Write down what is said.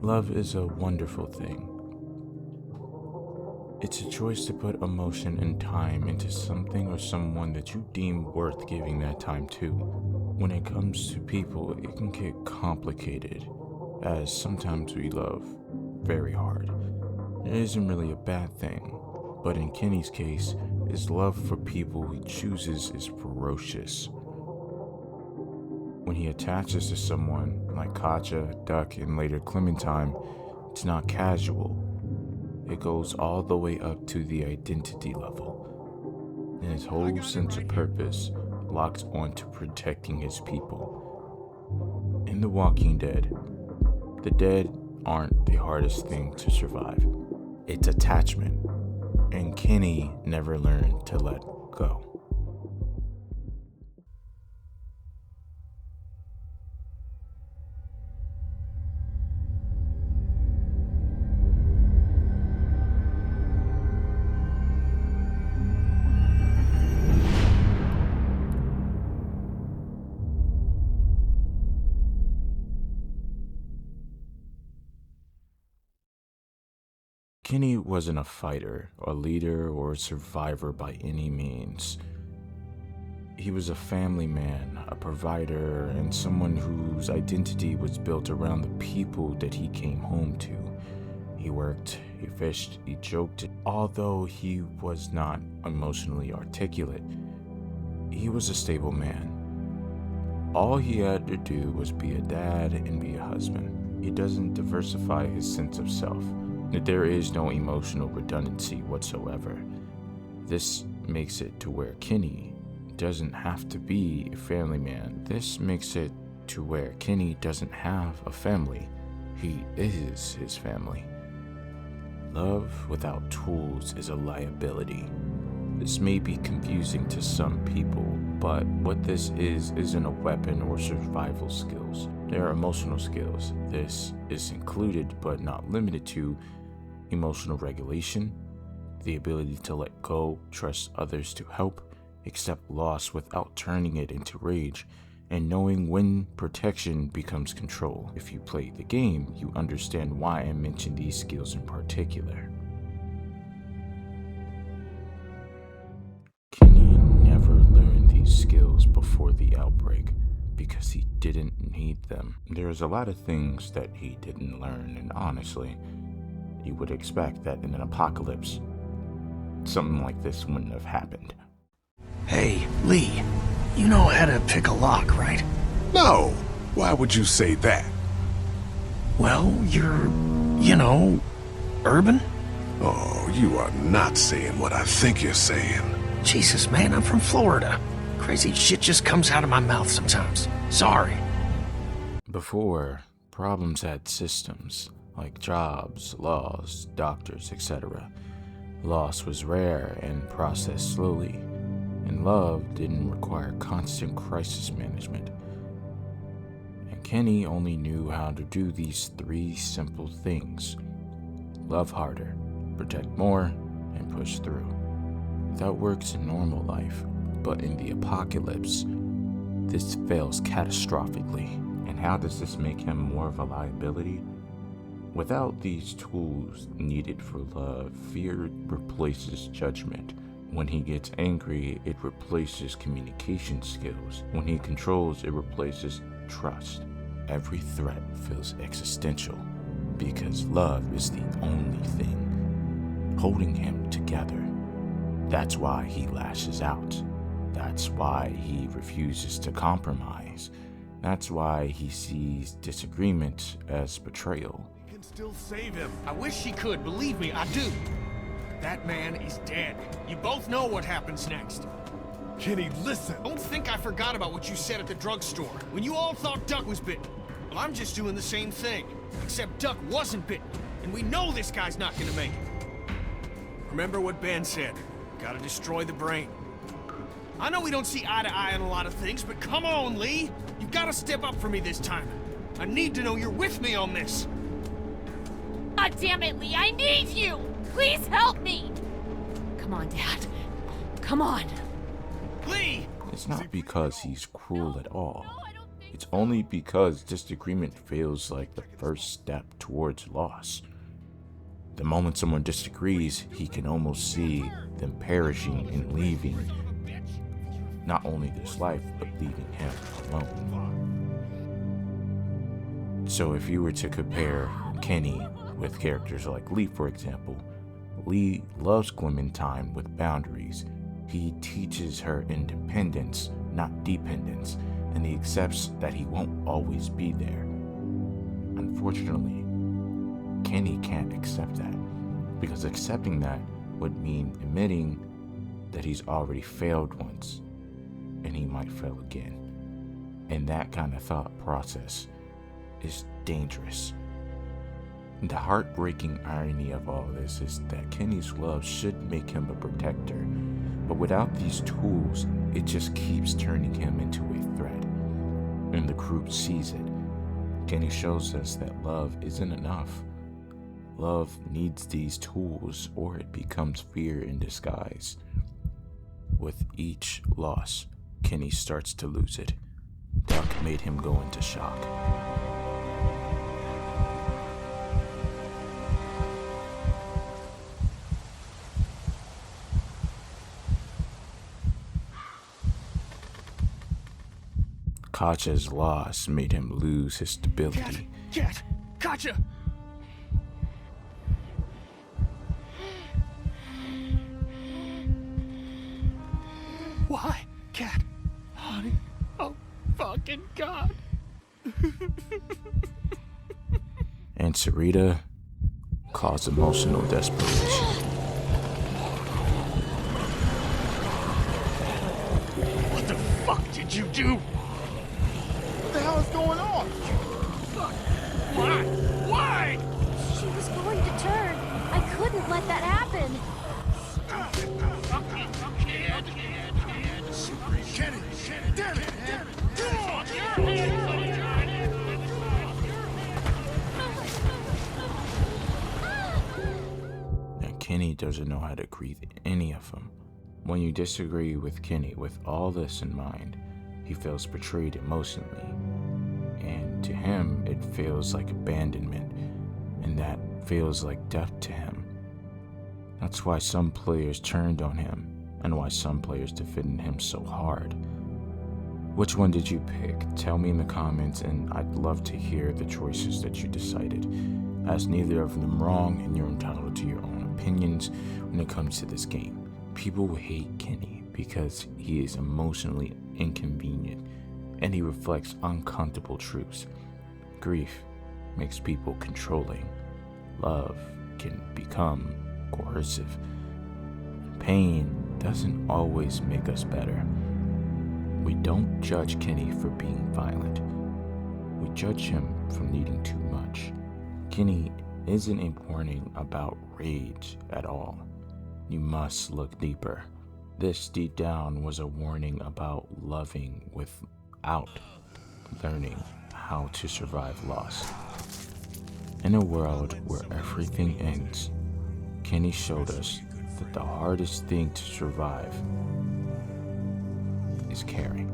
Love is a wonderful thing. It's a choice to put emotion and time into something or someone that you deem worth giving that time to. When it comes to people, it can get complicated, as sometimes we love very hard. It isn't really a bad thing, but in Kenny's case, his love for people he chooses is ferocious. When he attaches to someone like Katja, Duck, and later Clementine, it's not casual. It goes all the way up to the identity level, and his whole sense of purpose locks onto protecting his people. In The Walking Dead, the dead aren't the hardest thing to survive. It's attachment, and Kenny never learned to let go. Kenny wasn't a fighter, a leader, or a survivor by any means. He was a family man, a provider, and someone whose identity was built around the people that he came home to. He worked, he fished, he joked. Although he was not emotionally articulate, he was a stable man. All he had to do was be a dad and be a husband. He doesn't diversify his sense of self. There is no emotional redundancy whatsoever. This makes it to where Kenny doesn't have to be a family man. This makes it to where Kenny doesn't have a family. He is his family. Love without tools is a liability. This may be confusing to some people, but what this isn't a weapon or survival skills. There are emotional skills. This is included but not limited to emotional regulation, the ability to let go, trust others to help, accept loss without turning it into rage, and knowing when protection becomes control. If you play the game, you understand why I mention these skills in particular. Kenny never learned these skills before the outbreak because he didn't need them. There's a lot of things that he didn't learn, and honestly, you would expect that in an apocalypse, something like this wouldn't have happened. Hey, Lee, you know how to pick a lock, right? No, why would you say that? Well, you're, urban? Oh, you are not saying what I think you're saying. Jesus, man, I'm from Florida. Crazy shit just comes out of my mouth sometimes. Sorry. Before, problems had systems, like jobs, laws, doctors, etc. Loss was rare and processed slowly, and love didn't require constant crisis management. And Kenny only knew how to do these three simple things: love harder, protect more, and push through. That works in normal life, but in the apocalypse, this fails catastrophically. And how does this make him more of a liability? Without these tools needed for love, fear replaces judgment. When he gets angry, it replaces communication skills. When he controls, it replaces trust. Every threat feels existential because love is the only thing holding him together. That's why he lashes out. That's why he refuses to compromise. That's why he sees disagreement as betrayal. Can still save him. I wish she could, believe me, I do. That man is dead. You both know what happens next. Kenny, listen. Don't think I forgot about what you said at the drugstore, when you all thought Duck was bitten. Well, I'm just doing the same thing, except Duck wasn't bitten, and we know this guy's not gonna make it. Remember what Ben said, gotta destroy the brain. I know we don't see eye to eye on a lot of things, but come on, Lee. You gotta step up for me this time. I need to know you're with me on this. God damn it, Lee, I need you! Please help me! Come on, Dad. Come on. Lee! It's not because he's cruel at all. It's only because disagreement feels like the first step towards loss. The moment someone disagrees, he can almost see them perishing and leaving not only this life, but leaving him alone. So if you were to compare Kenny with characters like Lee, for example, Lee loves Clementine with boundaries. He teaches her independence, not dependence, and he accepts that he won't always be there. Unfortunately, Kenny can't accept that, because accepting that would mean admitting that he's already failed once, and he might fail again. And that kind of thought process is dangerous. The heartbreaking irony of all this is that Kenny's love should make him a protector, but without these tools, it just keeps turning him into a threat. And the group sees it. Kenny shows us that love isn't enough. Love needs these tools, or it becomes fear in disguise. With each loss, Kenny starts to lose it. Duck made him go into shock. Katjaa's loss made him lose his stability. Cat! Katjaa! Why? Cat? Honey? Oh, fucking God. And Sarita caused emotional desperation. What the fuck did you do? What the hell is going on? Why? Why? She was going to turn. I couldn't let that happen. Kenny! Damn it! And Kenny doesn't know how to grieve any of them. When you disagree with Kenny with all this in mind, he feels betrayed emotionally. And to him, it feels like abandonment, and that feels like death to him. That's why some players turned on him, and why some players defended him so hard. Which one did you pick? Tell me in the comments, and I'd love to hear the choices that you decided, as neither of them wrong, and you're entitled to your own opinions when it comes to this game. People hate Kenny because he is emotionally inconvenient, and he reflects uncomfortable truths. Grief makes people controlling. Love can become coercive. Pain doesn't always make us better. We don't judge Kenny for being violent. We judge him for needing too much. Kenny isn't a warning about rage at all. You must look deeper. This deep down was a warning about loving without learning how to survive loss. In a world where everything ends, Kenny showed us that the hardest thing to survive is caring.